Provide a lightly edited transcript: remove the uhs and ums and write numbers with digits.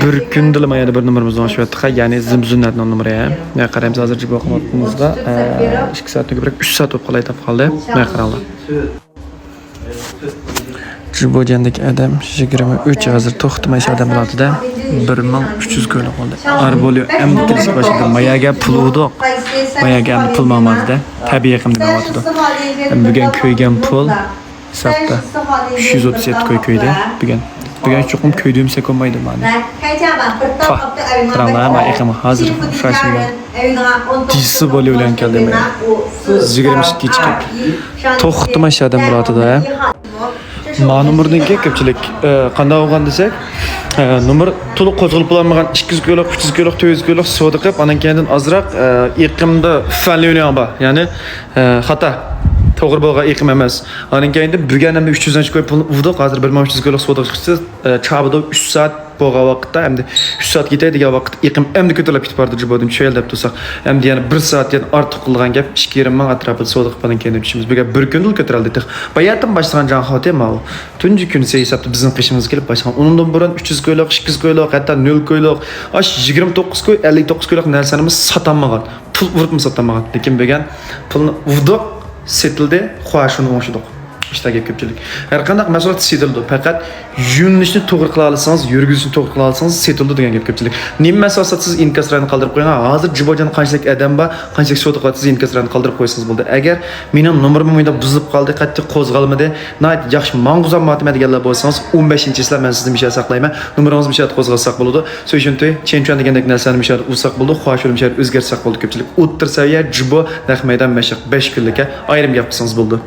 Bir kundala mana bir nomerimizni oshayotdik. Ya'ni Zimzunat nomeri. Men qaraymiz hozircha bu xizmatimizga 2 soatdan ko'proq 3 soat bo'lib qolay deb qoldi. Men qaranglar. Jibojandagi adam 23 hozir to'xtamay odam bo'ladida 1300 ko'ylak oldi. Arboliyo endi kelishga boshladi. Mayaga pul urdi. Mayaga endi pul olmadi. Tabiiy qilib demoqdi. Bugun ko'ygan pul hisobda 337 ko'ydi. Bugun cho'qim ko'ydimsa ko'maydi mana. Qaranglar, men eqim hozir fashion tisi bo'lib o'lan keldim. 22 kechki. To'xtamay odam bo'ladida. Ma'lumurdan ko'pchilik qanday olgan desak, nomer to'liq qo'zg'alib bo'lmagan 200 ko'ylak, 300 ko'ylak, 400 ko'ylak savdo qilib, anan keyin azroq iqimda fanli o'ynagan bor. Ya'ni xato to'g'ri bo'lgan iqim emas. Anan keyin bugun ham 300 dan qo'yib pulni urdi. Hozir 1300 ko'ylak savdo qilsa, chabida 3 soat bo'lgan vaqtda hamda 3 soat ketadigan vaqt iqim endi ko'tarilib ketib bordi jibodim cho'yal deb tursak. Endi yana 1 soatdan ortiq qilgan gap 2,5 ming atrofida savdo qilib keyin tushimiz. Bugun bir kundul ko'tarildi. Bayatim başlagan jan xotema o. Tunji kun hisobda bizning qishimiz kelib başlagan. Undan burun 300 ko'ylak, 200 ko'ylak, hatta 0 ko'ylak, 29 ko'y, 59 ko'ylak narsanimiz sotilmagan. Pul urib sotilmagan. Lekin bugun pulni urdik, setildi, xo'ashini o'shidik. İşte ko'pchilik. Har qanday mas'uliyat setildi. Faqat yo'nalishni to'g'ri qila olsangiz, yurgizishni to'g'ri qila olsangiz setildi degan gap ko'pchilik. Nima maslahat siz inkaslarni qoldirib qo'ying. Hozir Jibojan qanchalik odam bor, qanchalik savdo qilasiz inkaslarni qoldirib qo'ysangiz bo'ldi. Agar mening nomerim menda buzilib qoldi, qattiq qo'zg'almadi, nayt yaxshi mang'uzam matematiklar bo'lsangiz 15-yillar men sizni misha saqlayman. Nomeringizni misha qo'zg'alsak bo'ladi. So'shuntoy, chenchuan degandek narsani misha ursak bo'ldi, xo'ashim misha o'zgarsak bo'ldi ko'pchilik. O'ttir saviya Jibo Rahmaydan mashq 5 kunlikka ayrim gap qilsangiz bo'ldi.